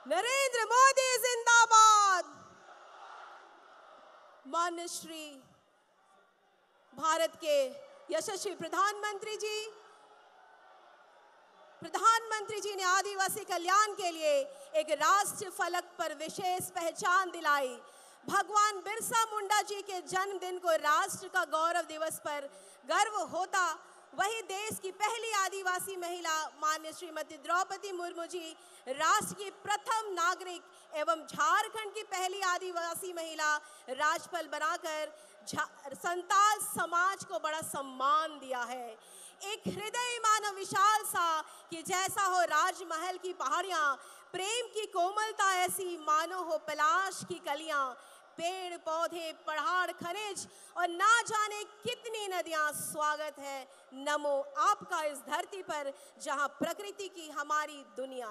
नरेंद्र मोदी जिंदाबाद। माननीय श्री भारत के यशस्वी प्रधानमंत्री जी ने आदिवासी कल्याण के लिए एक राष्ट्रीय फलक पर विशेष पहचान दिलाई। भगवान बिरसा मुंडा जी के जन्मदिन को राष्ट्र का गौरव दिवस पर गर्व होता, वही देश की पहली आदिवासी महिला माननीय श्रीमती द्रौपदी मुर्मू जी राष्ट्र की प्रथम नागरिक एवं झारखंड की पहली आदिवासी महिला राज्यपाल बनाकर संताल समाज को बड़ा सम्मान दिया है। एक हृदय मानो विशाल सा कि जैसा हो राजमहल की पहाड़ियां, प्रेम की कोमलता ऐसी मानो हो पलाश की कलियां, पेड़ पौधे पहाड़ खनिज और ना जाने कितनी नदियां। स्वागत है नमो आपका इस धरती पर जहां प्रकृति की हमारी दुनिया।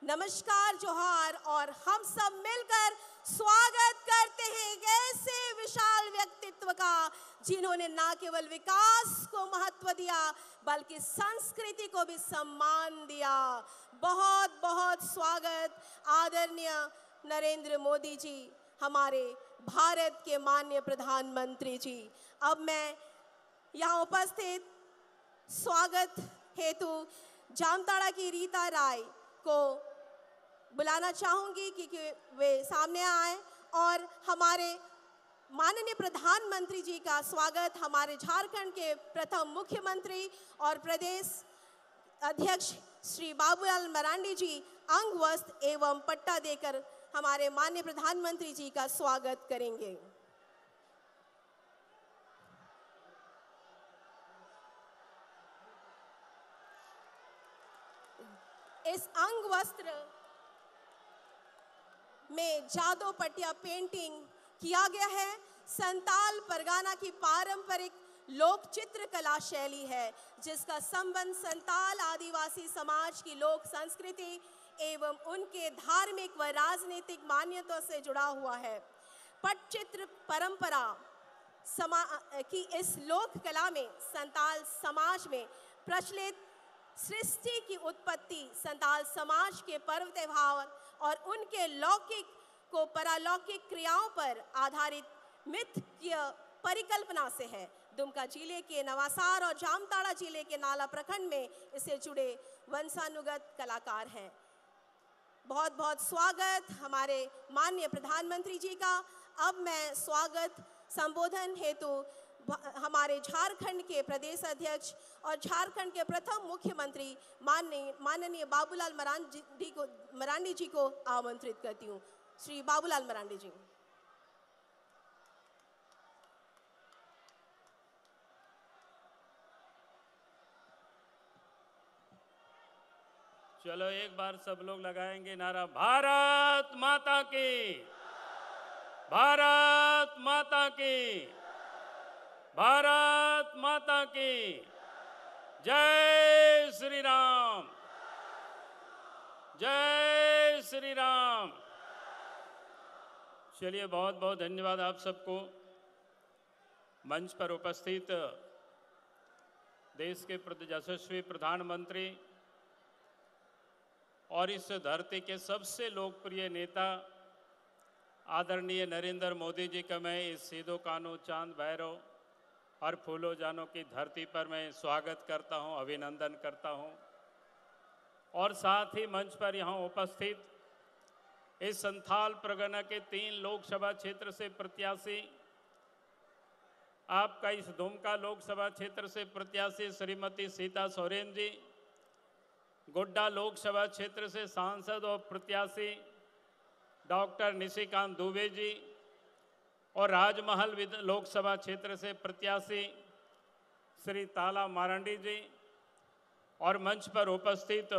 नमस्कार जोहार। और हम सब मिलकर स्वागत करते हैं एक ऐसे विशाल व्यक्तित्व का जिन्होंने ना केवल विकास को महत्व दिया बल्कि संस्कृति को भी सम्मान दिया। बहुत बहुत स्वागत आदरणीय नरेंद्र मोदी जी, हमारे भारत के माननीय प्रधानमंत्री जी। अब मैं यहाँ उपस्थित स्वागत हेतु जामताड़ा की रीता राय को बुलाना चाहूंगी कि वे सामने आए और हमारे माननीय प्रधानमंत्री जी का स्वागत हमारे झारखंड के प्रथम मुख्यमंत्री और प्रदेश अध्यक्ष श्री बाबूलाल मरांडी जी अंग वस्त्र एवं पट्टा देकर हमारे माननीय प्रधानमंत्री जी का स्वागत करेंगे। इस अंग वस्त्र में जादो पटिया पेंटिंग किया गया है। संताल परगना की पारंपरिक लोक चित्र कला शैली है जिसका संबंध संताल आदिवासी समाज की लोक संस्कृति एवं उनके धार्मिक व राजनीतिक मान्यताओं से जुड़ा हुआ है। पटचित्र परंपरा की इस लोक कला में संताल समाज में प्रचलित सृष्टि की उत्पत्ति, संताल समाज के पर्व त्योहार और उनके लौकिक को परालौकिक क्रियाओं पर आधारित मिथ की परिकल्पना से है। दुमका जिले के नवासार और जामताड़ा जिले के नाला प्रखंड में इससे जुड़े वंशानुगत कलाकार हैं। बहुत बहुत स्वागत हमारे माननीय प्रधानमंत्री जी का। अब मैं स्वागत संबोधन हेतु हमारे झारखंड के प्रदेश अध्यक्ष और झारखंड के प्रथम मुख्यमंत्री माननीय बाबूलाल मरांडी जी को आमंत्रित करती हूँ। श्री बाबूलाल मरांडी जी। चलो एक बार सब लोग लगाएंगे नारा, भारत माता की, भारत माता की, भारत माता की जय श्री राम, जय श्री राम। चलिए बहुत बहुत धन्यवाद आप सबको। मंच पर उपस्थित देश के यशस्वी प्रधानमंत्री और इस धरती के सबसे लोकप्रिय नेता आदरणीय नरेंद्र मोदी जी का मैं इस सीधो कानो चांद भैरव और फूलो जानो की धरती पर मैं स्वागत करता हूं, अभिनंदन करता हूं। और साथ ही मंच पर यहां उपस्थित इस संथाल परगना के 3 लोकसभा क्षेत्र से प्रत्याशी, आपका इस दुमका लोकसभा क्षेत्र से प्रत्याशी श्रीमती सीता सोरेन जी, गोड्डा लोकसभा क्षेत्र से सांसद और प्रत्याशी डॉक्टर निशिकांत दुबे जी और राजमहल लोकसभा क्षेत्र से प्रत्याशी श्री ताला मारंडी जी और मंच पर उपस्थित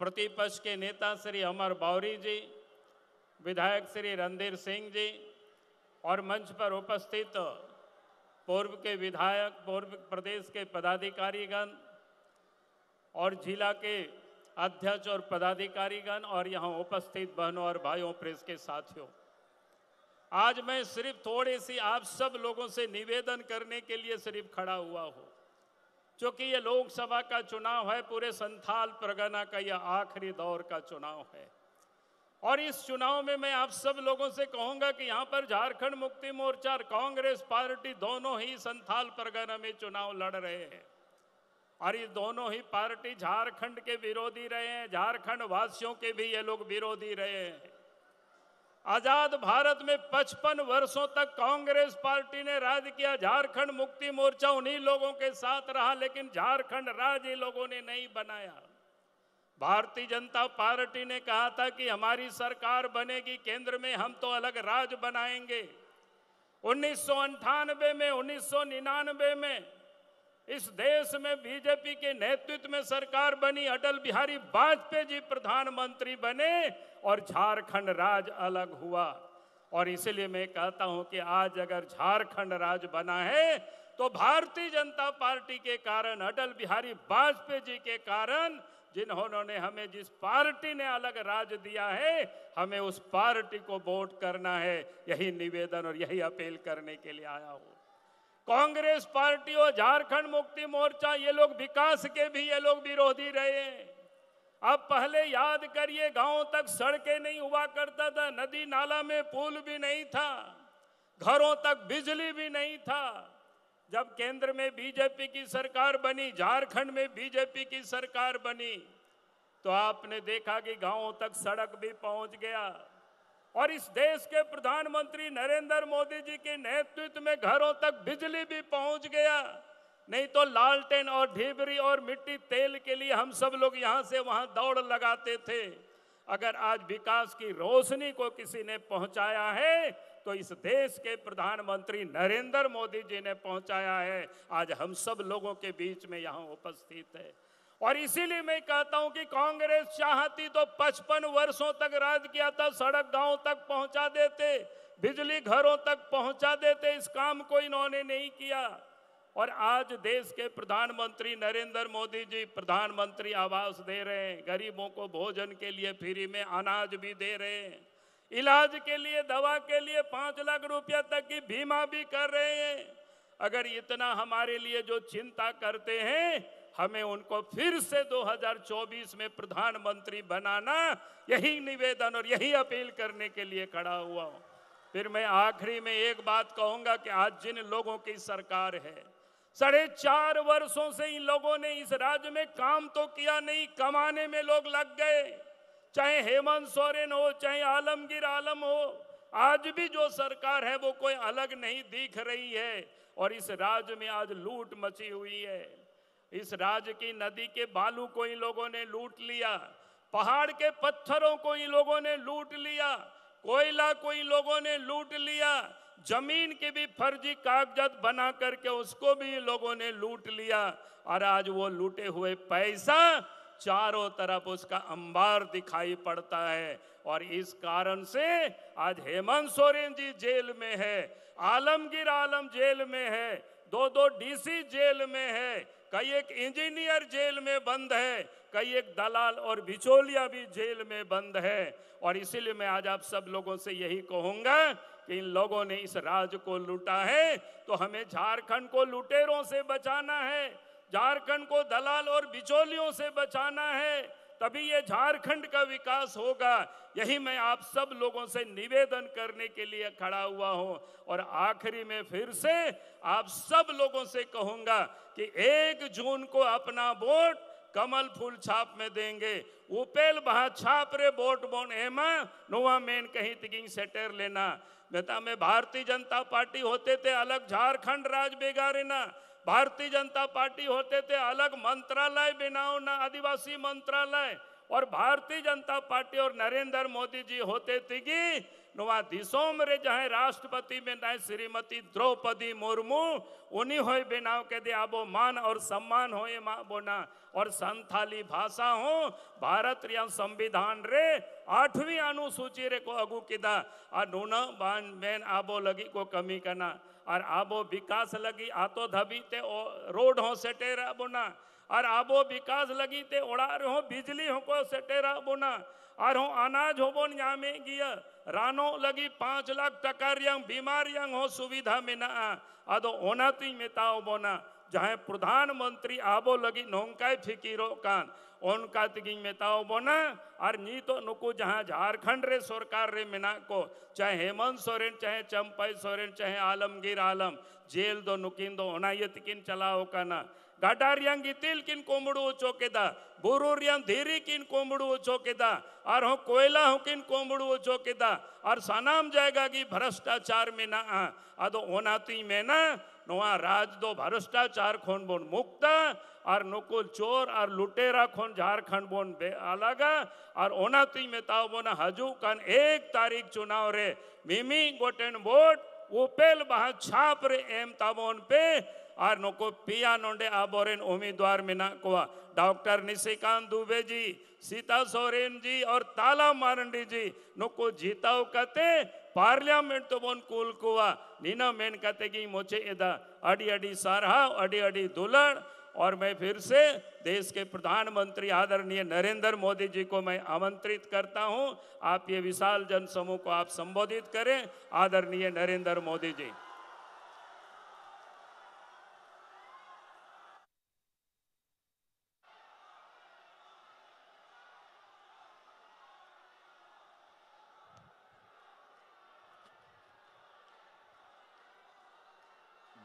प्रतिपक्ष के नेता श्री अमर बावरी जी, विधायक श्री रणधीर सिंह जी और मंच पर उपस्थित पूर्व के विधायक, पूर्व प्रदेश के पदाधिकारीगण और जिला के अध्यक्ष और पदाधिकारीगण और यहाँ उपस्थित बहनों और भाइयों, प्रेस के साथियों, आज मैं सिर्फ थोड़ी सी आप सब लोगों से निवेदन करने के लिए सिर्फ खड़ा हुआ हूँ। क्योंकि ये लोकसभा का चुनाव है, पूरे संथाल परगना का यह आखिरी दौर का चुनाव है। और इस चुनाव में मैं आप सब लोगों से कहूंगा कि यहाँ पर झारखंड मुक्ति मोर्चा और कांग्रेस पार्टी दोनों ही संथाल परगना में चुनाव लड़ रहे हैं। और ये दोनों ही पार्टी झारखंड के विरोधी रहे हैं, झारखंड वासियों के भी ये लोग विरोधी रहे हैं। आजाद भारत में 55 वर्षों तक कांग्रेस पार्टी ने राज किया, झारखंड मुक्ति मोर्चा उन्हीं लोगों के साथ रहा, लेकिन झारखंड राज्य ये लोगों ने नहीं बनाया। भारतीय जनता पार्टी ने कहा था कि हमारी सरकार बनेगी केंद्र में, हम तो अलग राज बनाएंगे। 1998 में, 1999 में इस देश में बीजेपी के नेतृत्व में सरकार बनी, अटल बिहारी वाजपेयी जी प्रधानमंत्री बने और झारखंड राज्य अलग हुआ। और इसलिए मैं कहता हूं कि आज अगर झारखंड राज्य बना है तो भारतीय जनता पार्टी के कारण, अटल बिहारी वाजपेयी जी के कारण, जिन्होंने हमें, जिस पार्टी ने अलग राज दिया है, हमें उस पार्टी को वोट करना है। यही निवेदन और यही अपील करने के लिए आया हूं। कांग्रेस पार्टी और झारखंड मुक्ति मोर्चा ये लोग विकास के भी ये लोग विरोधी रहे हैं। अब पहले याद करिए, गांव तक सड़कें नहीं हुआ करता था, नदी नाला में पुल भी नहीं था, घरों तक बिजली भी नहीं था। जब केंद्र में बीजेपी की सरकार बनी, झारखंड में बीजेपी की सरकार बनी, तो आपने देखा कि गांवों तक सड़क भी पहुंच गया। और इस देश के प्रधानमंत्री नरेंद्र मोदी जी के नेतृत्व में घरों तक बिजली भी पहुंच गया। नहीं तो लालटेन और ढिबरी और मिट्टी तेल के लिए हम सब लोग यहां से वहां दौड़ लगाते थे। अगर आज विकास की रोशनी को किसी ने पहुंचाया है तो इस देश के प्रधानमंत्री नरेंद्र मोदी जी ने पहुंचाया है। आज हम सब लोगों के बीच में यहां उपस्थित है। और इसीलिए मैं कहता हूं कि कांग्रेस चाहती तो 55 वर्षों तक राज किया था, सड़क गांव तक पहुंचा देते, बिजली घरों तक पहुंचा देते। इस काम को इन्होंने नहीं किया। और आज देश के प्रधानमंत्री नरेंद्र मोदी जी प्रधानमंत्री आवास दे रहे हैं, गरीबों को भोजन के लिए फ्री में अनाज भी दे रहे हैं, इलाज के लिए, दवा के लिए 5 लाख रुपया तक की बीमा भी कर रहे हैं। अगर इतना हमारे लिए जो चिंता करते हैं, हमें उनको फिर से 2024 में प्रधानमंत्री बनाना, यही निवेदन और यही अपील करने के लिए खड़ा हुआ हूं। फिर मैं आखिरी में एक बात कहूंगा कि आज जिन लोगों की सरकार है, 4.5 वर्षों से इन लोगों ने इस राज्य में काम तो किया नहीं, कमाने में लोग लग गए। चाहे हेमंत सोरेन हो, चाहे आलमगीर आलम हो, आज भी जो सरकार है वो कोई अलग नहीं दिख रही है। और इस राज्य में आज लूट मची हुई है। इस राज्य की नदी के बालू को इन लोगों ने लूट लिया, पहाड़ के पत्थरों को इन लोगों ने लूट लिया, कोयला को इन लोगों ने लूट लिया, जमीन के भी फर्जी कागजात बना करके उसको भी इन लोगों ने लूट लिया। और आज वो लूटे हुए पैसा चारों तरफ उसका अंबार दिखाई पड़ता है। और इस कारण से आज हेमंत सोरेन जी जेल में है, आलमगीर आलम जेल में है, 2 डीसी जेल में है, कई एक इंजीनियर जेल में बंद है, कई एक दलाल और बिचौलिया भी जेल में बंद है। और इसीलिए मैं आज आप सब लोगों से यही कहूंगा कि इन लोगों ने इस राज्य को लूटा है, तो हमें झारखंड को लुटेरों से बचाना है, झारखंड को दलाल और बिचौलियों से बचाना है, तभी ये झारखंड का विकास होगा। यही मैं आप सब लोगों से निवेदन करने के लिए खड़ा हुआ हूं। और आखिरी में फिर से आप सब लोगों से कहूंगा कि 1 जून को अपना वोट कमल फूल छाप में देंगे। उपेल बहा छाप रे वोट बोन एमा नुआ मेन कहीं तिगिंग सेटर लेना। बेटा में भारतीय जनता पार्टी होते थे अलग झारखंड राज बेगारे ना, भारतीय जनता पार्टी होते थे अलग मंत्रालय बनाओ ना, आदिवासी मंत्रालय। और भारतीय जनता पार्टी और नरेंद्र मोदी जी होते थे कि नुआ दिसोम रे जहाँ राष्ट्रपति में ना श्रीमती द्रौपदी मुर्मू उन्हीं हो बनाओ के दे आबो मान और सम्मान हो ये माँ बोना। और संथाली भाषा हो भारत रिया संविधान रे 8वीं अनुसूची रे को अगू किदा आ नूना बान बैन आबो लगी को कमी करना। और आबो विकास लगी आतो धबी ते रोड हो सेटेरा बोना। और आबो विकास लगी ते ओड़ार हो बिजली हो को सेटेरा बोना। और हो अनाज हो बोन यहाँ में गिया रानो लगी 5 लाख टका रियांग बीमार रियांग हो सुविधा में ना आदो ओनाती में ताओ बोना। जहाँ प्रधानमंत्री आबो लगी नौकाय फिकीरो कान उनका तिगिंग मेताओ बोना और नी तो नुकु जहाँ झारखंड रे सरकार रे मिना को चाहे हेमंत सोरेन चाहे चंपाई सोरेन चाहे आलमगीर आलम जेल दो नुकिन दो ओना ये तिकिन चलाओ काना गाडारियांग गितिल किन कोमड़ू चौकेदा बुरुरियांग धीरी किन कोमड़ू चौकेदा और हो कोयला हो किन कोमड़ू चौकेदा और सनाम जाएगा कि भ्रष्टाचार में ना अदो ओनाती में ना नोआ राज दो भ्रष्टाचार खोन बोन मुक्त और नुकुल चोर और लुटेरा खोन झारखंड बोन बे अलग और ओनाती में ताव बोना हजू कान 1 तारीख चुनाव रे मिमी गोटेन वोट उपेल बहा छाप रे एम ताबोन पे और नको पिया नोंडे आबोरेन उम्मीदवार मिना को डॉक्टर निशिकांत दुबे जी सीता सोरेन जी और ताला मारंडी जी नको जीताओ कते पार्लियामेंट तो बोन कुल कुआ नीना मेन कते की मोचे एदा अडी अडी सारहा अडी अडी दुलड़ और मैं फिर से देश के प्रधानमंत्री आदरणीय नरेंद्र मोदी जी को मैं आमंत्रित करता हूं आप ये विशाल जनसमूह को आप संबोधित करें आदरणीय नरेंद्र मोदी जी।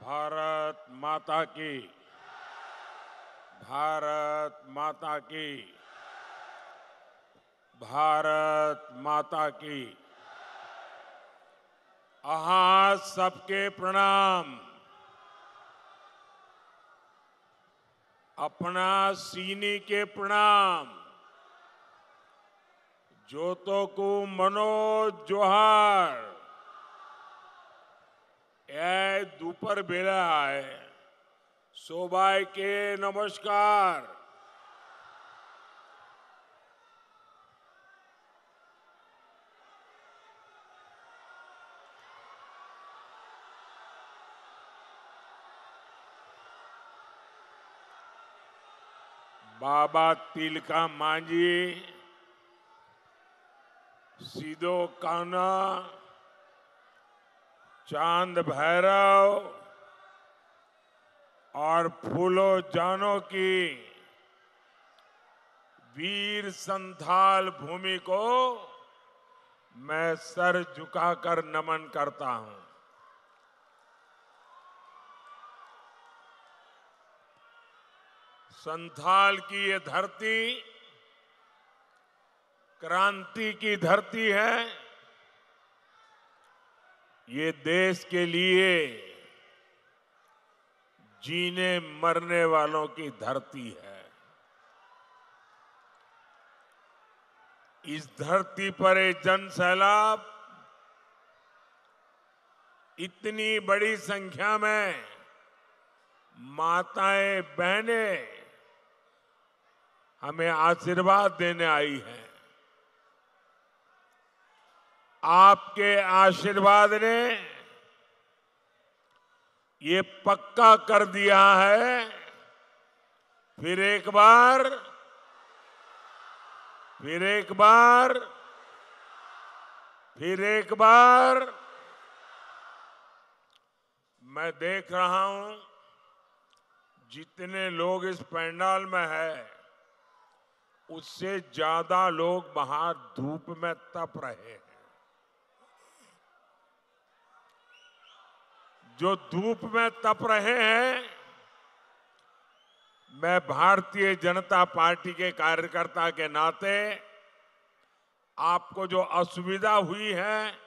भारत माता की, भारत माता की, भारत माता की। आहा सबके प्रणाम। अपना सीनी के प्रणाम। जोतो को मनोज जोहार ए दोपहर बेला है सोबाई के नमस्कार। बाबा तिलका मांझी सीधो कान्हा चांद भैरव और फूलो जानो की वीर संथाल भूमि को मैं सर झुकाकर नमन करता हूं। संथाल की ये धरती क्रांति की धरती है। ये देश के लिए जीने मरने वालों की धरती है। इस धरती पर एक जन सैलाब इतनी बड़ी संख्या में माताएं बहनें हमें आशीर्वाद देने आई हैं। आपके आशीर्वाद ने ये पक्का कर दिया है फिर एक बार मैं देख रहा हूं जितने लोग इस पंडाल में है उससे ज्यादा लोग बाहर धूप में तप रहे हैं। जो धूप में तप रहे हैं, मैं भारतीय जनता पार्टी के कार्यकर्ता के नाते आपको जो असुविधा हुई है,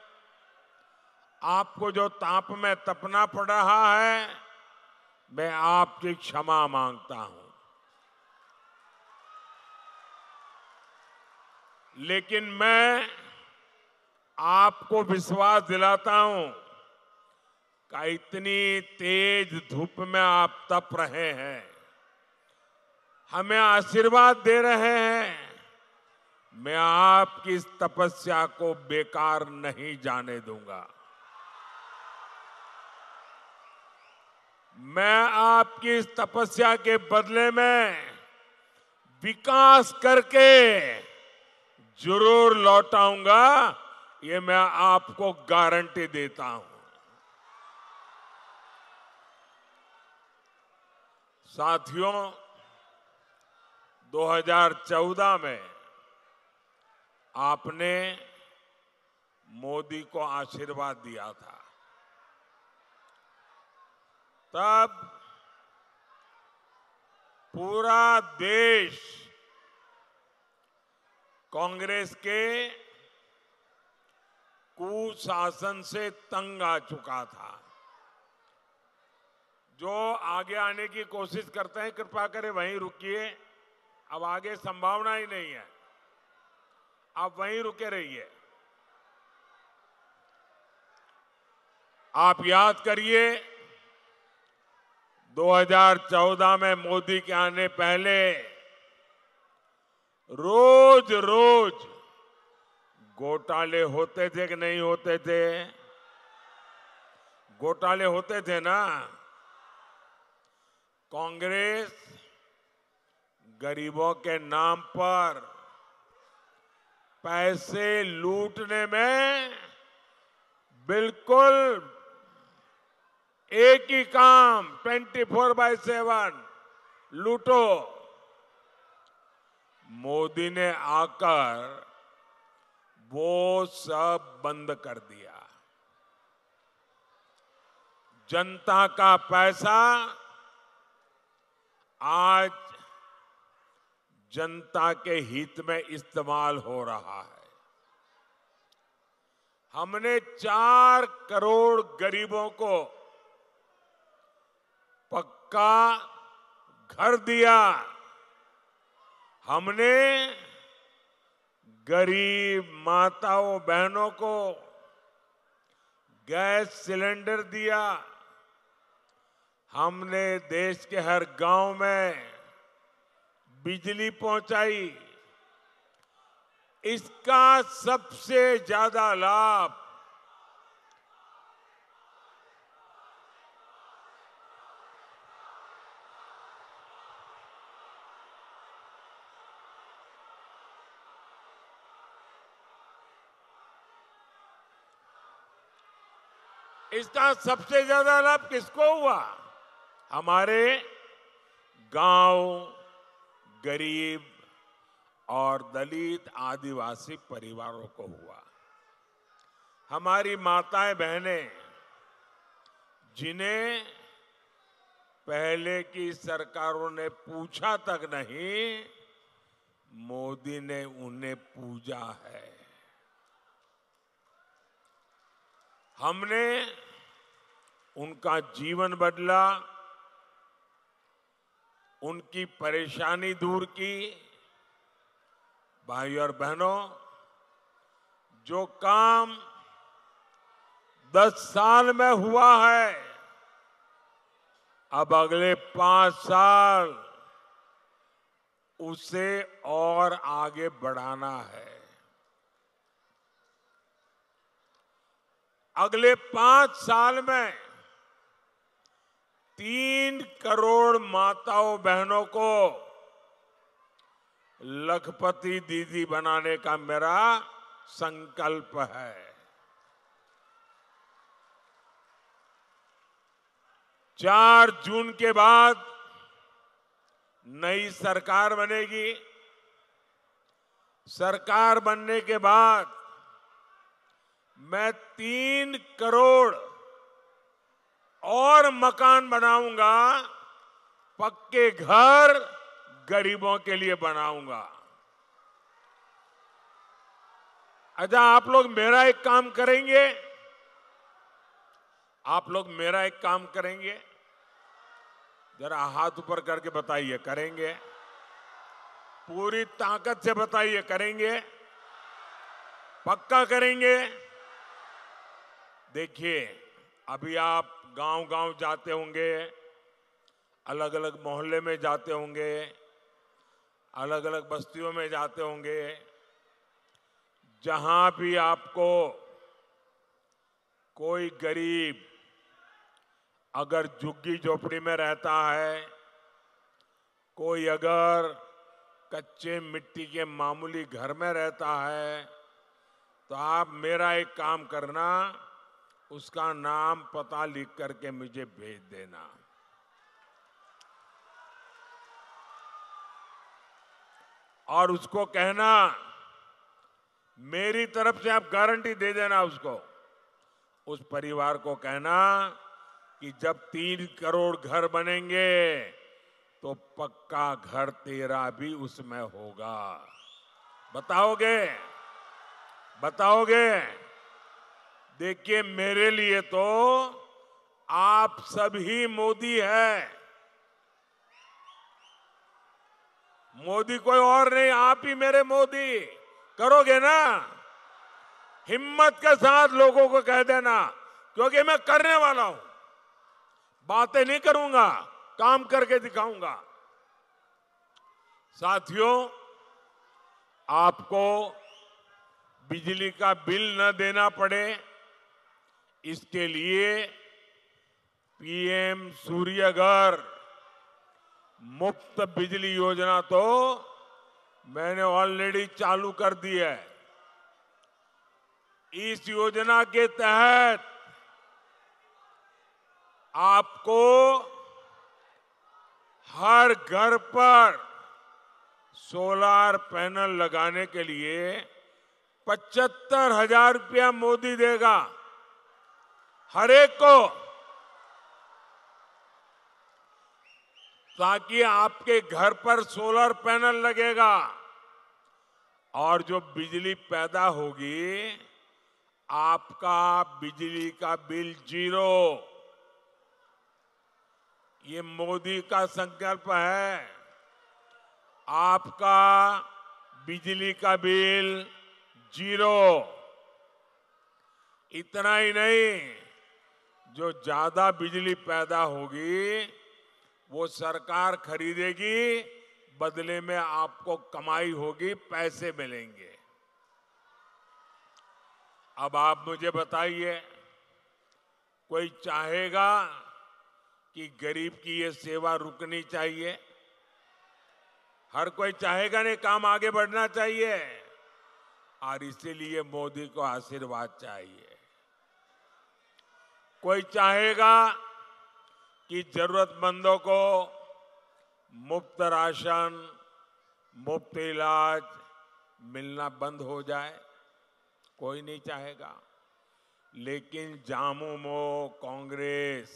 आपको जो ताप में तपना पड़ रहा है, मैं आपकी क्षमा मांगता हूं। लेकिन मैं आपको विश्वास दिलाता हूं कि इतनी तेज धूप में आप तप रहे हैं, हमें आशीर्वाद दे रहे हैं, मैं आपकी इस तपस्या को बेकार नहीं जाने दूंगा। मैं आपकी इस तपस्या के बदले में विकास करके जरूर लौटाऊंगा, ये मैं आपको गारंटी देता हूं। साथियों, 2014 में आपने मोदी को आशीर्वाद दिया था। तब पूरा देश कांग्रेस के कुशासन से तंग आ चुका था। जो आगे आने की कोशिश करते हैं, कृपा करें वहीं रुकिए। अब आगे संभावना ही नहीं है, आप वहीं रुके रहिए। आप याद करिए, 2014 में मोदी के आने पहले रोज रोज घोटाले होते थे कि नहीं होते थे? घोटाले होते थे ना। कांग्रेस गरीबों के नाम पर पैसे लूटने में बिल्कुल एक ही काम, 24/7 लूटो। मोदी ने आकर वो सब बंद कर दिया। जनता का पैसा आज जनता के हित में इस्तेमाल हो रहा है। हमने 4 करोड़ गरीबों को पक्का घर दिया। हमने गरीब माताओं बहनों को गैस सिलेंडर दिया। हमने देश के हर गांव में बिजली पहुंचाई। इसका सबसे ज्यादा लाभ किसको हुआ? हमारे गांव, गरीब और दलित आदिवासी परिवारों को हुआ। हमारी माताएं बहनें, जिन्हें पहले की सरकारों ने पूछा तक नहीं, मोदी ने उन्हें पूजा है। हमने उनका जीवन बदला, उनकी परेशानी दूर की। भाई और बहनों, जो काम 10 साल में हुआ है, अब अगले 5 साल उसे और आगे बढ़ाना है। अगले 5 साल में 3 करोड़ माताओं बहनों को लखपति दीदी बनाने का मेरा संकल्प है। 4 जून के बाद नई सरकार बनेगी। सरकार बनने के बाद मैं 3 करोड़ और मकान बनाऊंगा, पक्के घर गरीबों के लिए बनाऊंगा। अच्छा, आप लोग मेरा एक काम करेंगे? आप लोग मेरा एक काम करेंगे? जरा हाथ ऊपर करके बताइए, करेंगे? पूरी ताकत से बताइए, करेंगे? पक्का करेंगे? देखिए, अभी आप गांव-गांव जाते होंगे, अलग अलग मोहल्ले में जाते होंगे, अलग अलग बस्तियों में जाते होंगे। जहां भी आपको कोई गरीब अगर झुग्गी झोपड़ी में रहता है, कोई अगर कच्चे मिट्टी के मामूली घर में रहता है, तो आप मेरा एक काम करना, उसका नाम पता लिख करके मुझे भेज देना। और उसको कहना, मेरी तरफ से आप गारंटी दे देना उसको, उस परिवार को कहना कि जब 3 करोड़ घर बनेंगे तो पक्का घर तेरा भी उसमें होगा। बताओगे? बताओगे? देखिए, मेरे लिए तो आप सभी मोदी है। मोदी कोई और नहीं, आप ही मेरे मोदी। करोगे ना? हिम्मत के साथ लोगों को कह देना, क्योंकि मैं करने वाला हूं। बातें नहीं करूंगा, काम करके दिखाऊंगा। साथियों, आपको बिजली का बिल न देना पड़े, इसके लिए पीएम सूर्यघर मुफ्त बिजली योजना तो मैंने ऑलरेडी चालू कर दी है। इस योजना के तहत आपको हर घर पर सोलार पैनल लगाने के लिए 75,000 रुपया मोदी देगा हर एक को, ताकि आपके घर पर सोलर पैनल लगेगा और जो बिजली पैदा होगी, आपका बिजली का बिल 0। ये मोदी का संकल्प है। आपका बिजली का बिल 0। इतना ही नहीं, जो ज्यादा बिजली पैदा होगी वो सरकार खरीदेगी, बदले में आपको कमाई होगी, पैसे मिलेंगे। अब आप मुझे बताइए, कोई चाहेगा कि गरीब की ये सेवा रुकनी चाहिए? हर कोई चाहेगा नहीं, काम आगे बढ़ना चाहिए, और इसीलिए मोदी को आशीर्वाद चाहिए। कोई चाहेगा कि जरूरतमंदों को मुफ्त राशन, मुफ्त इलाज मिलना बंद हो जाए? कोई नहीं चाहेगा। लेकिन झामुमो, कांग्रेस,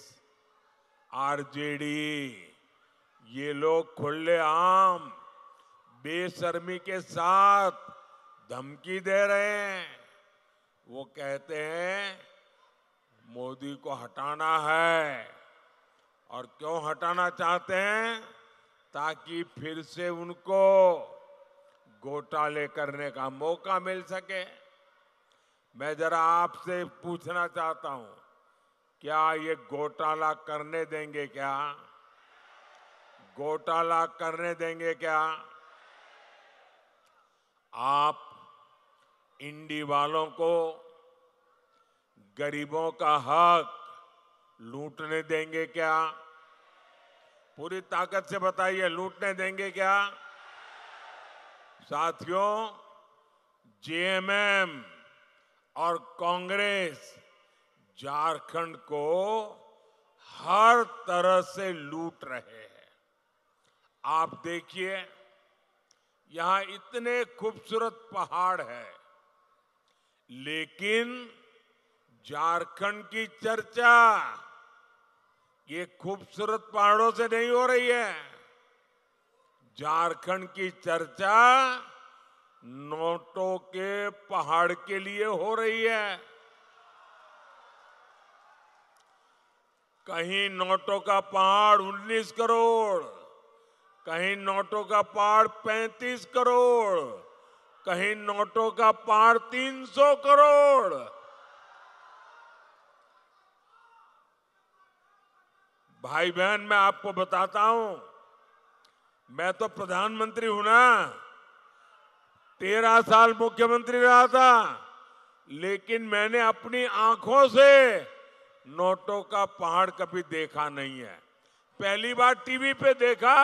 आरजेडी, ये लोग खुलेआम बेशर्मी के साथ धमकी दे रहे हैं। वो कहते हैं मोदी को हटाना है। और क्यों हटाना चाहते हैं? ताकि फिर से उनको घोटाले करने का मौका मिल सके। मैं जरा आपसे पूछना चाहता हूं, क्या ये घोटाला करने देंगे? क्या घोटाला करने देंगे? क्या आप इंडी वालों को गरीबों का हक लूटने देंगे? क्या पूरी ताकत से बताइए, लूटने देंगे क्या? साथियों, जेएमएम और कांग्रेस झारखंड को हर तरह से लूट रहे हैं। आप देखिए, यहां इतने खूबसूरत पहाड़ है, लेकिन झारखंड की चर्चा ये खूबसूरत पहाड़ों से नहीं हो रही है। झारखंड की चर्चा नोटों के पहाड़ के लिए हो रही है। कहीं नोटों का पहाड़ 19 करोड़, कहीं नोटों का पहाड़ 35 करोड़, कहीं नोटों का पहाड़ 300 करोड़। भाई बहन, मैं आपको बताता हूं, मैं तो प्रधानमंत्री हूं ना, 13 साल मुख्यमंत्री रहा था, लेकिन मैंने अपनी आंखों से नोटों का पहाड़ कभी देखा नहीं है। पहली बार टीवी पे देखा।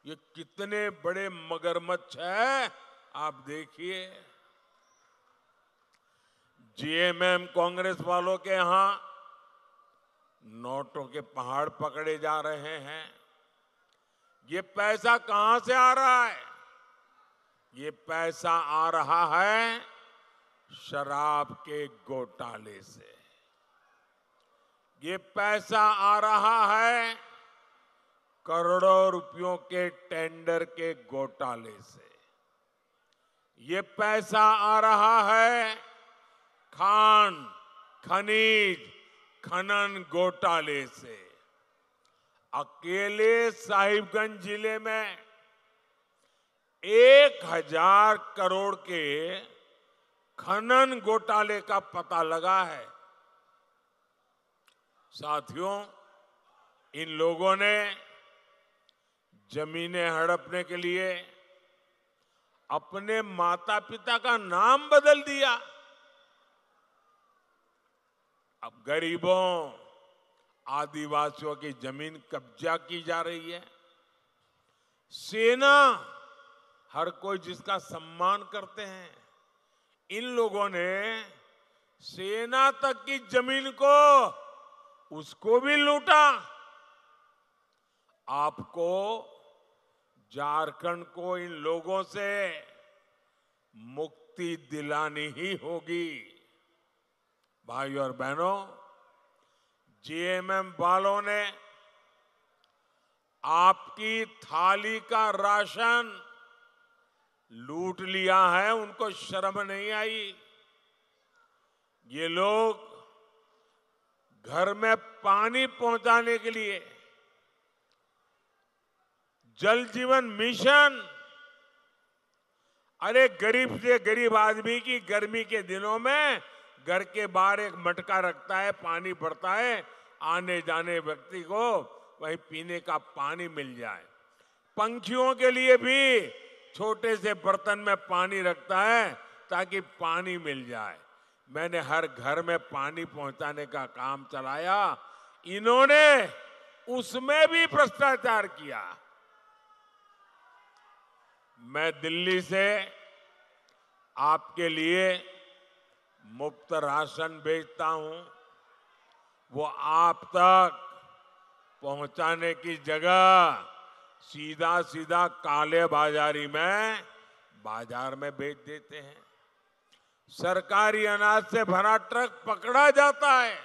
ये कितने बड़े मगरमच्छ है, आप देखिए। जेएमएम कांग्रेस वालों के यहां नोटों के पहाड़ पकड़े जा रहे हैं। ये पैसा कहां से आ रहा है? ये पैसा आ रहा है शराब के घोटाले से। ये पैसा आ रहा है करोड़ों रुपयों के टेंडर के घोटाले से। ये पैसा आ रहा है खान, खनिज, खनन घोटाले से। अकेले साहिबगंज जिले में 1000 करोड़ के खनन घोटाले का पता लगा है। साथियों, इन लोगों ने जमीनें हड़पने के लिए अपने माता पिता का नाम बदल दिया। अब गरीबों, आदिवासियों की जमीन कब्जा की जा रही है। सेना, हर कोई जिसका सम्मान करते हैं, इन लोगों ने सेना तक की जमीन को उसको भी लूटा। आपको झारखंड को इन लोगों से मुक्ति दिलानी ही होगी। भाइयों और बहनों, जेएमएम वालों ने आपकी थाली का राशन लूट लिया है, उनको शर्म नहीं आई। ये लोग घर में पानी पहुंचाने के लिए जल जीवन मिशन, अरे गरीब से गरीब आदमी की गर्मी के दिनों में घर के बाहर एक मटका रखता है, पानी भरता है, आने जाने व्यक्ति को वही पीने का पानी मिल जाए। पंछियों के लिए भी छोटे से बर्तन में पानी रखता है ताकि पानी मिल जाए। मैंने हर घर में पानी पहुंचाने का काम चलाया, इन्होंने उसमें भी भ्रष्टाचार किया। मैं दिल्ली से आपके लिए मुफ्त राशन भेजता हूं, वो आप तक पहुंचाने की जगह सीधा सीधा काले बाजारी में बाजार में बेच देते हैं। सरकारी अनाज से भरा ट्रक पकड़ा जाता है,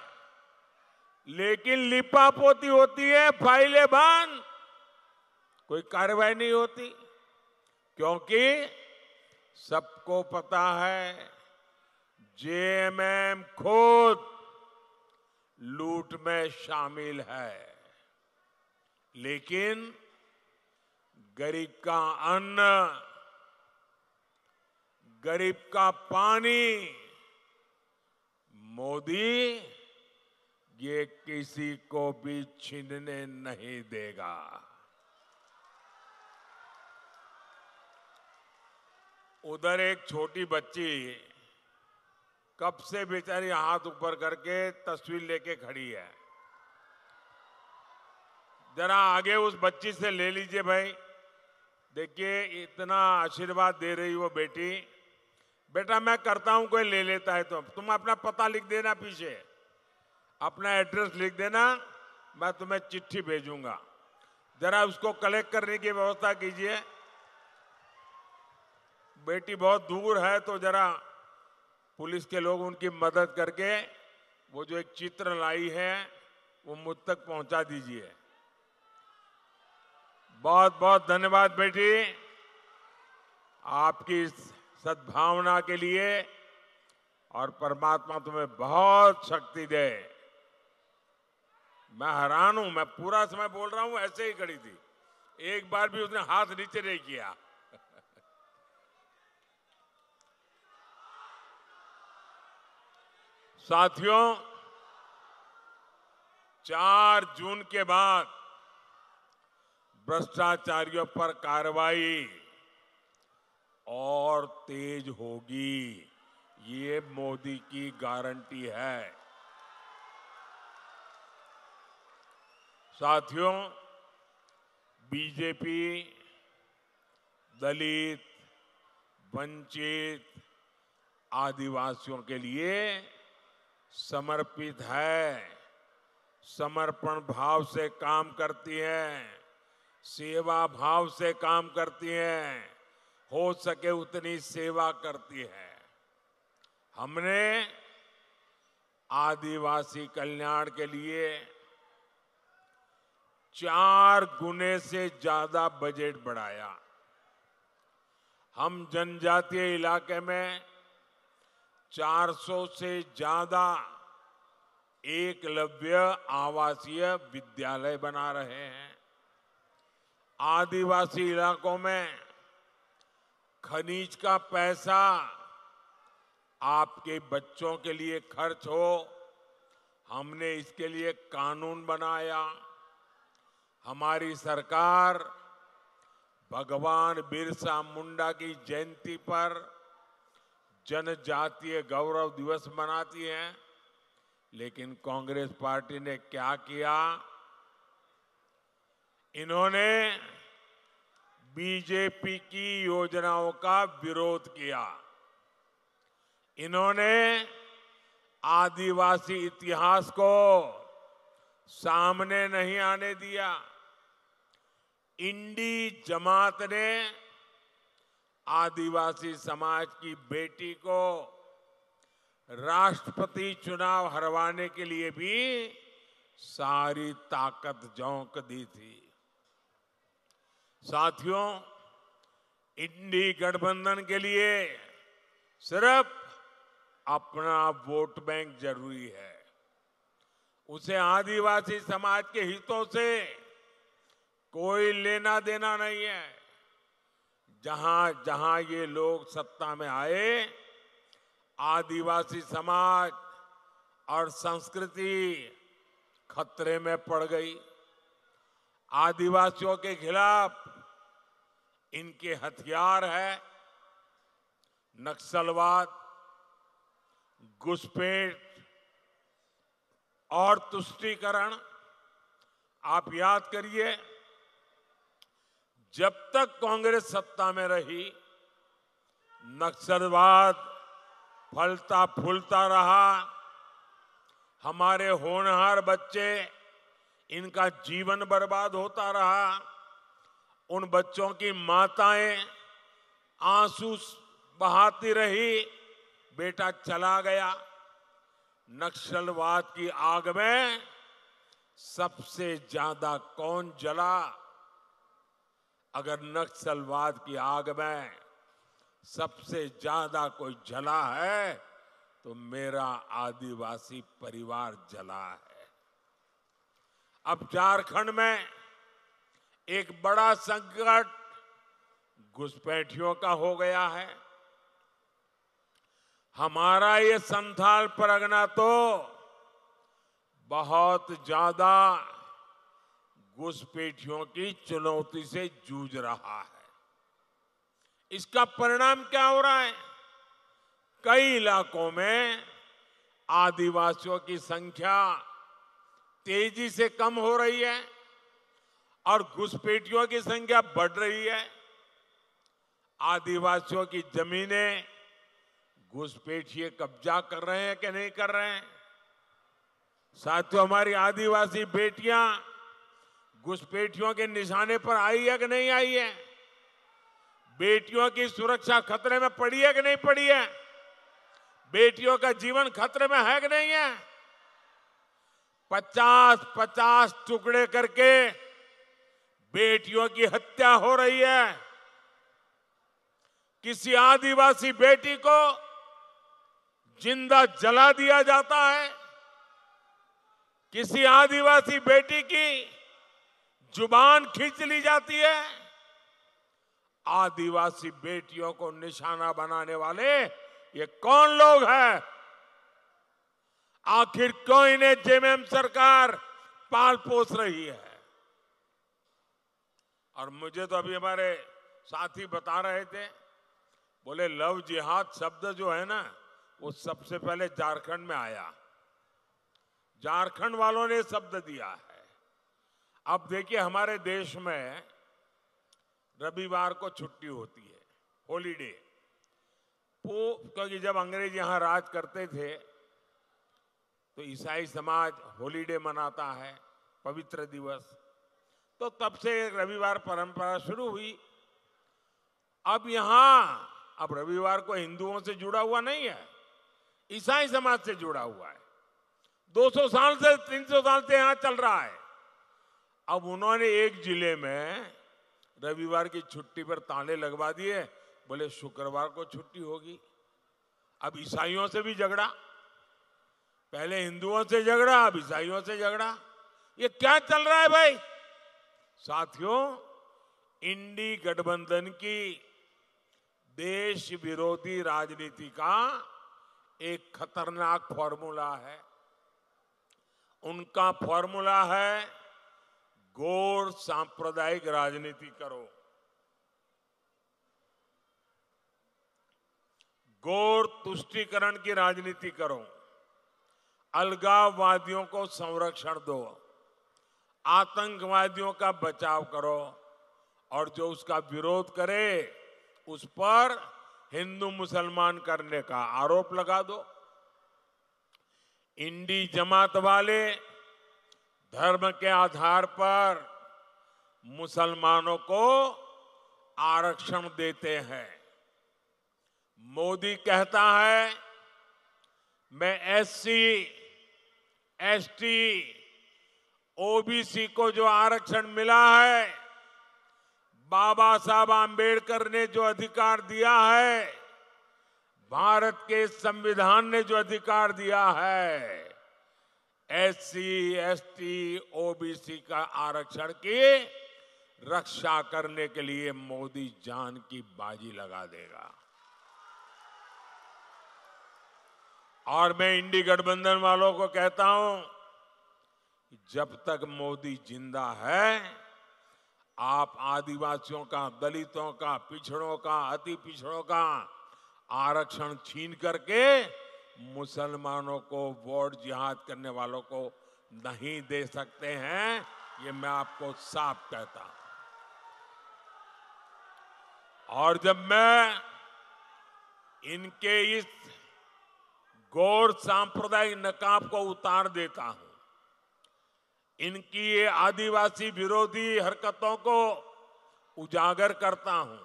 लेकिन लिपापोती होती है, फाइलें बंद, कोई कार्रवाई नहीं होती, क्योंकि सबको पता है जेएमएम खुद लूट में शामिल है। लेकिन गरीब का अन्न, गरीब का पानी मोदी ये किसी को भी छीनने नहीं देगा। उधर एक छोटी बच्ची कब से बेचारी हाथ ऊपर करके तस्वीर लेके खड़ी है। जरा आगे उस बच्ची से ले लीजिए भाई। देखिए, इतना आशीर्वाद दे रही वो बेटी। बेटा मैं करता हूं, कोई ले लेता है तो तुम अपना पता लिख देना, पीछे अपना एड्रेस लिख देना, मैं तुम्हें चिट्ठी भेजूंगा। जरा उसको कलेक्ट करने की व्यवस्था कीजिए। बेटी बहुत दूर है, तो जरा पुलिस के लोग उनकी मदद करके वो जो एक चित्र लाई है वो मुझ तक पहुंचा दीजिए। बहुत बहुत धन्यवाद बेटी, आपकी इस सद्भावना के लिए, और परमात्मा तुम्हें बहुत शक्ति दे। मैं हैरान हूं, मैं पूरा समय बोल रहा हूं, ऐसे ही खड़ी थी, एक बार भी उसने हाथ नीचे नहीं किया। साथियों, 4 जून के बाद भ्रष्टाचारियों पर कार्रवाई और तेज होगी, ये मोदी की गारंटी है। साथियों, बीजेपी दलित, वंचित, आदिवासियों के लिए समर्पित है, समर्पण भाव से काम करती है, सेवा भाव से काम करती हैं, हो सके उतनी सेवा करती है। हमने आदिवासी कल्याण के लिए 4 गुने से ज्यादा बजट बढ़ाया। हम जनजातीय इलाके में 400 से ज्यादा एकलव्य आवासीय विद्यालय बना रहे हैं। आदिवासी इलाकों में खनिज का पैसा आपके बच्चों के लिए खर्च हो, हमने इसके लिए कानून बनाया। हमारी सरकार भगवान बिरसा मुंडा की जयंती पर जनजातीय गौरव दिवस मनाती है, लेकिन कांग्रेस पार्टी ने क्या किया? इन्होंने बीजेपी की योजनाओं का विरोध किया। इन्होंने आदिवासी इतिहास को सामने नहीं आने दिया। इंडी जमात ने आदिवासी समाज की बेटी को राष्ट्रपति चुनाव हरवाने के लिए भी सारी ताकत झोंक दी थी। साथियों, इंडी गठबंधन के लिए सिर्फ अपना वोट बैंक जरूरी है। उसे आदिवासी समाज के हितों से कोई लेना देना नहीं है। जहां जहां ये लोग सत्ता में आए, आदिवासी समाज और संस्कृति खतरे में पड़ गई। आदिवासियों के खिलाफ इनके हथियार है नक्सलवाद, घुसपैठ और तुष्टीकरण। आप याद करिए, जब तक कांग्रेस सत्ता में रही, नक्सलवाद फलता फूलता रहा। हमारे होनहार बच्चे, इनका जीवन बर्बाद होता रहा। उन बच्चों की माताएं आंसू बहाती रही, बेटा चला गया। नक्सलवाद की आग में सबसे ज्यादा कौन जला? अगर नक्सलवाद की आग में सबसे ज्यादा कोई जला है तो मेरा आदिवासी परिवार जला है। अब झारखंड में एक बड़ा संकट घुसपैठियों का हो गया है। हमारा ये संथाल परगना तो बहुत ज्यादा घुसपैठियों की चुनौती से जूझ रहा है। इसका परिणाम क्या हो रहा है? कई इलाकों में आदिवासियों की संख्या तेजी से कम हो रही है और घुसपैठियों की संख्या बढ़ रही है। आदिवासियों की जमीनें घुसपैठिए कब्जा कर रहे हैं कि नहीं कर रहे हैं? साथियों, हमारी आदिवासी बेटियां घुसपैठियों के निशाने पर आई है कि नहीं आई है? बेटियों की सुरक्षा खतरे में पड़ी है कि नहीं पड़ी है? बेटियों का जीवन खतरे में है कि नहीं है? 50-50 टुकड़े करके बेटियों की हत्या हो रही है। किसी आदिवासी बेटी को जिंदा जला दिया जाता है। किसी आदिवासी बेटी की जुबान खींच ली जाती है। आदिवासी बेटियों को निशाना बनाने वाले ये कौन लोग हैं? आखिर क्यों इन्हें जेएमएम सरकार पाल पोस रही है? और मुझे तो अभी हमारे साथी बता रहे थे, बोले लव जिहाद शब्द जो है ना, वो सबसे पहले झारखंड में आया। झारखंड वालों ने शब्द दिया है। अब देखिए, हमारे देश में रविवार को छुट्टी होती है, हॉलीडे। क्योंकि जब अंग्रेज यहां राज करते थे तो ईसाई समाज हॉलीडे मनाता है, पवित्र दिवस। तो तब से एक रविवार परंपरा शुरू हुई। अब रविवार को हिंदुओं से जुड़ा हुआ नहीं है, ईसाई समाज से जुड़ा हुआ है। 200 साल से 300 साल से यहां चल रहा है। अब उन्होंने एक जिले में रविवार की छुट्टी पर ताले लगवा दिए, बोले शुक्रवार को छुट्टी होगी। अब ईसाइयों से भी झगड़ा, पहले हिंदुओं से झगड़ा, अब ईसाइयों से झगड़ा। ये क्या चल रहा है भाई? साथियों, इंडी गठबंधन की देश विरोधी राजनीति का एक खतरनाक फॉर्मूला है। उनका फॉर्मूला है गौर सांप्रदायिक राजनीति करो, गौर तुष्टीकरण की राजनीति करो, अलगाववादियों को संरक्षण दो, आतंकवादियों का बचाव करो, और जो उसका विरोध करे उस पर हिंदू मुसलमान करने का आरोप लगा दो। इंडी जमात वाले धर्म के आधार पर मुसलमानों को आरक्षण देते हैं। मोदी कहता है मैं एससी, एसटी, ओबीसी को जो आरक्षण मिला है, बाबा साहब आंबेडकर ने जो अधिकार दिया है, भारत के संविधान ने जो अधिकार दिया है, एससी, एसटी, ओबीसी का आरक्षण की रक्षा करने के लिए मोदी जान की बाजी लगा देगा। और मैं इंडी गठबंधन वालों को कहता हूं, जब तक मोदी जिंदा है, आप आदिवासियों का, दलितों का, पिछड़ों का, अति पिछड़ों का आरक्षण छीन करके मुसलमानों को वोट जिहाद करने वालों को नहीं दे सकते हैं। ये मैं आपको साफ कहता हूं। और जब मैं इनके इस गौर सांप्रदायिक नकाब को उतार देता हूं, इनकी ये आदिवासी विरोधी हरकतों को उजागर करता हूं,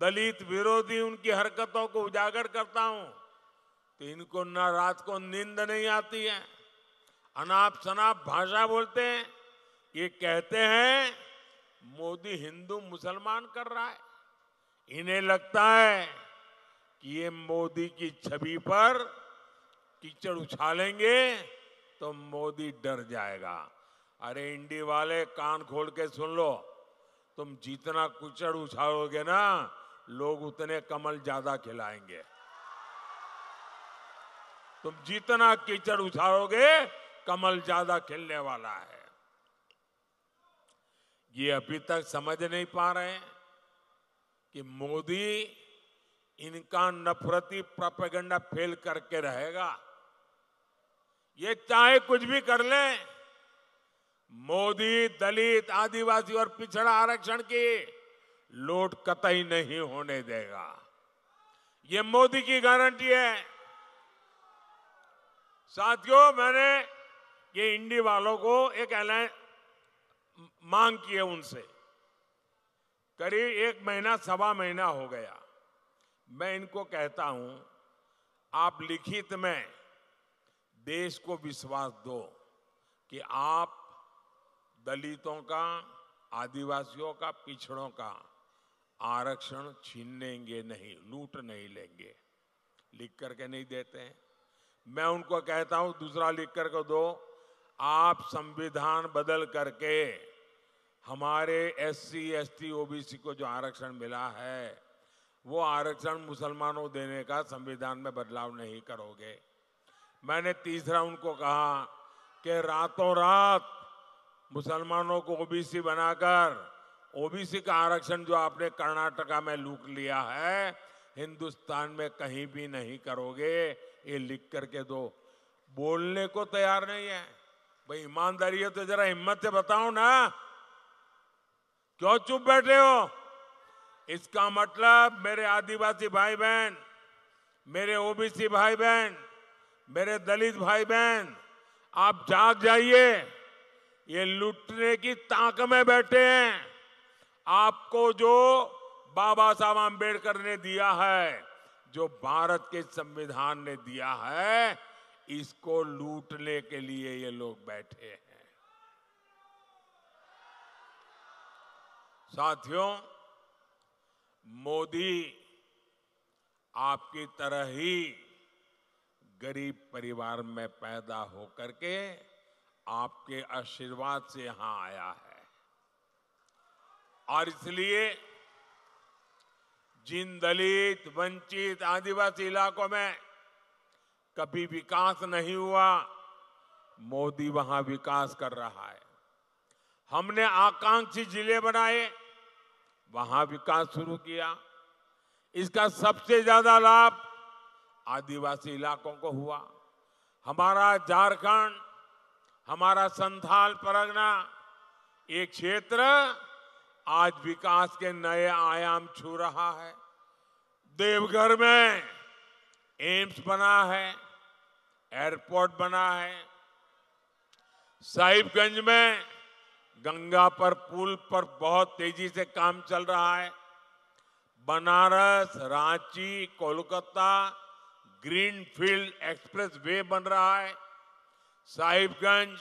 दलित विरोधी उनकी हरकतों को उजागर करता हूं, तो इनको ना रात को नींद नहीं आती है, अनाप शनाप भाषा बोलते हैं। ये कहते हैं मोदी हिंदू मुसलमान कर रहा है। इन्हें लगता है कि ये मोदी की छवि पर कीचड़ उछालेंगे तो मोदी डर जाएगा। अरे इंडी वाले, कान खोल के सुन लो, तुम जितना कीचड़ उछालोगे ना, लोग उतने कमल ज्यादा खिलाएंगे। तुम जितना कीचड़ उछालोगे, कमल ज्यादा खिलने वाला है। ये अभी तक समझ नहीं पा रहे हैं कि मोदी इनका नफरती प्रोपेगेंडा फेल करके रहेगा। ये चाहे कुछ भी कर ले, मोदी दलित, आदिवासी और पिछड़ा आरक्षण की लूट कतई नहीं होने देगा। ये मोदी की गारंटी है। साथियों, मैंने ये इंडी वालों को एक ऐलान मांग की है उनसे, करीब 1 महीना, सवा महीना हो गया। मैं इनको कहता हूं, आप लिखित में देश को विश्वास दो कि आप दलितों का, आदिवासियों का, पिछड़ों का आरक्षण छीनेंगे नहीं, लूट नहीं लेंगे। लिख करके नहीं देते हैं। मैं उनको कहता हूं, दूसरा लिख करके दो, आप संविधान बदल करके हमारे एससी, एसटी, ओबीसी को जो आरक्षण मिला है, वो आरक्षण मुसलमानों देने का संविधान में बदलाव नहीं करोगे। मैंने तीसरा उनको कहा कि रातों रात मुसलमानों को ओबीसी बनाकर ओबीसी का आरक्षण जो आपने कर्नाटका में लूट लिया है, हिंदुस्तान में कहीं भी नहीं करोगे। ये लिख करके दो। बोलने को तैयार नहीं है भाई। ईमानदारी है तो जरा हिम्मत से बताओ ना, क्यों चुप बैठे हो? इसका मतलब मेरे आदिवासी भाई बहन, मेरे ओबीसी भाई बहन, मेरे दलित भाई बहन, आप जाग जाइए। ये लूटने की ताक में बैठे हैं। आपको जो बाबा साहब आंबेडकर ने दिया है, जो भारत के संविधान ने दिया है, इसको लूटने के लिए ये लोग बैठे हैं। साथियों, मोदी आपकी तरह ही गरीब परिवार में पैदा होकर के आपके आशीर्वाद से यहां आया है, और इसलिए जिन दलित, वंचित, आदिवासी इलाकों में कभी विकास नहीं हुआ, मोदी वहां विकास कर रहा है। हमने आकांक्षी जिले बनाए, वहां विकास शुरू किया। इसका सबसे ज्यादा लाभ आदिवासी इलाकों को हुआ। हमारा झारखंड, हमारा संथाल परगना, ये क्षेत्र आज विकास के नए आयाम छू रहा है। देवघर में एम्स बना है, एयरपोर्ट बना है। साहिबगंज में गंगा पर पुल पर बहुत तेजी से काम चल रहा है। Banaras, Ranchi, Kolkata greenfield express way बन रहा है। साहिबगंज,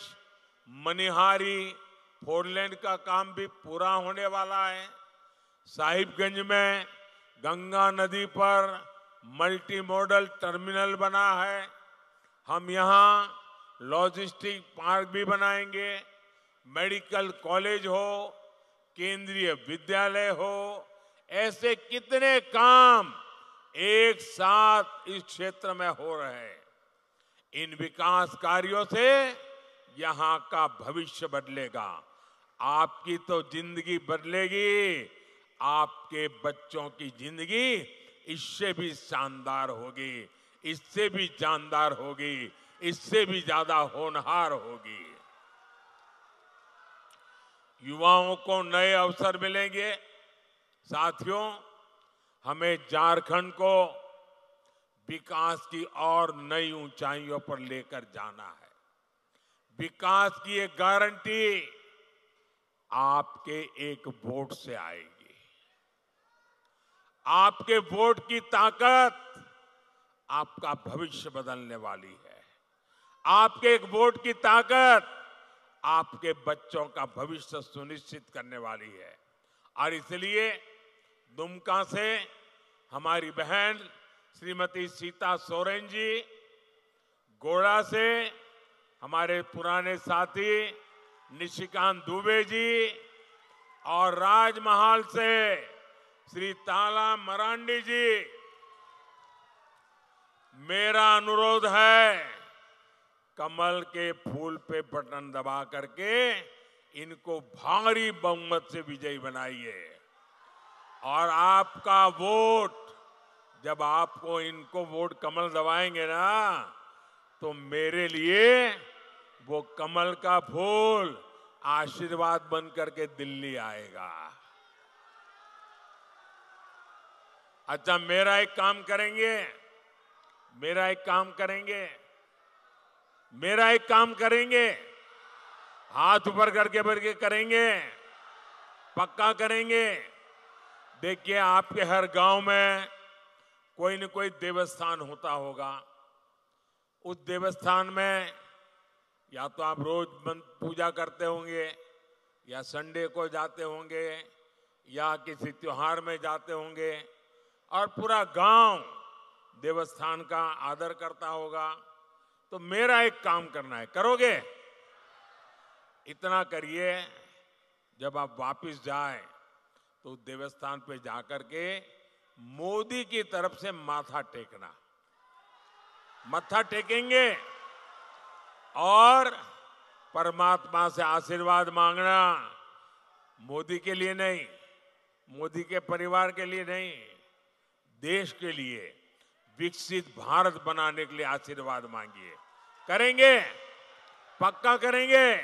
मनिहारी फोरलेन का काम भी पूरा होने वाला है। साहिबगंज में गंगा नदी पर मल्टी मॉडल टर्मिनल बना है। हम यहाँ लॉजिस्टिक पार्क भी बनाएंगे। मेडिकल कॉलेज हो, केंद्रीय विद्यालय हो, ऐसे कितने काम एक साथ इस क्षेत्र में हो रहे हैं। इन विकास कार्यों से यहां का भविष्य बदलेगा। आपकी तो जिंदगी बदलेगी, आपके बच्चों की जिंदगी इससे भी शानदार होगी, इससे भी जानदार होगी, इससे भी ज्यादा होनहार होगी। युवाओं को नए अवसर मिलेंगे। साथियों, हमें झारखंड को विकास की और नई ऊंचाइयों पर लेकर जाना है। विकास की एक गारंटी आपके एक वोट से आएगी। आपके वोट की ताकत आपका भविष्य बदलने वाली है। आपके एक वोट की ताकत आपके बच्चों का भविष्य सुनिश्चित करने वाली है। और इसलिए दुमका से हमारी बहन श्रीमती सीता सोरेन जी, गोड़ा से हमारे पुराने साथी निशिकांत दुबे जी, और राजमहल से श्री ताला मरांडी जी, मेरा अनुरोध है, कमल के फूल पे बटन दबा करके इनको भारी बहुमत से विजयी बनाइए। और आपका वोट, जब आपको इनको वोट कमल दबाएंगे ना, तो मेरे लिए वो कमल का फूल आशीर्वाद बन करके दिल्ली आएगा। अच्छा, मेरा एक काम करेंगे, हाथ ऊपर करके करके करेंगे, पक्का करेंगे। देखिए, आपके हर गांव में कोई न कोई देवस्थान होता होगा। उस देवस्थान में या तो आप रोज पूजा करते होंगे, या संडे को जाते होंगे, या किसी त्योहार में जाते होंगे, और पूरा गांव देवस्थान का आदर करता होगा। तो मेरा एक काम करना है, करोगे? इतना करिए, जब आप वापस जाएं तो देवस्थान पे जाकर के मोदी की तरफ से माथा टेकना, मत्था टेकेंगे और परमात्मा से आशीर्वाद मांगना। मोदी के लिए नहीं, मोदी के परिवार के लिए नहीं, देश के लिए, विकसित भारत बनाने के लिए आशीर्वाद मांगिए। करेंगे? पक्का करेंगे?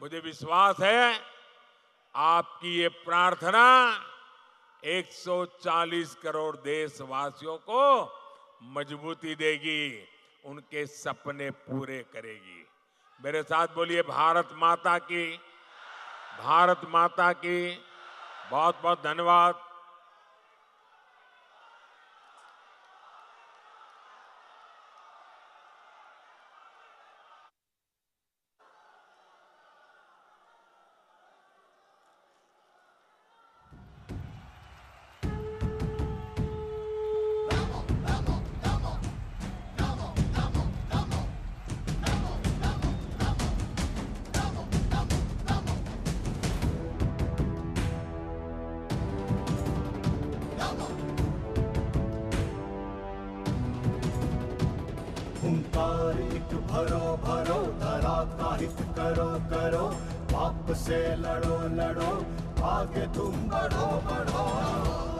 मुझे विश्वास है आपकी ये प्रार्थना 140 करोड़ देशवासियों को मजबूती देगी, उनके सपने पूरे करेगी। मेरे साथ बोलिए भारत माता की, भारत माता की। बहुत बहुत धन्यवाद। हुंकार एक भरो भरो, धरा का हित करो करो, पाप से लड़ो लड़ो, आगे तुम बढ़ो बढ़ो।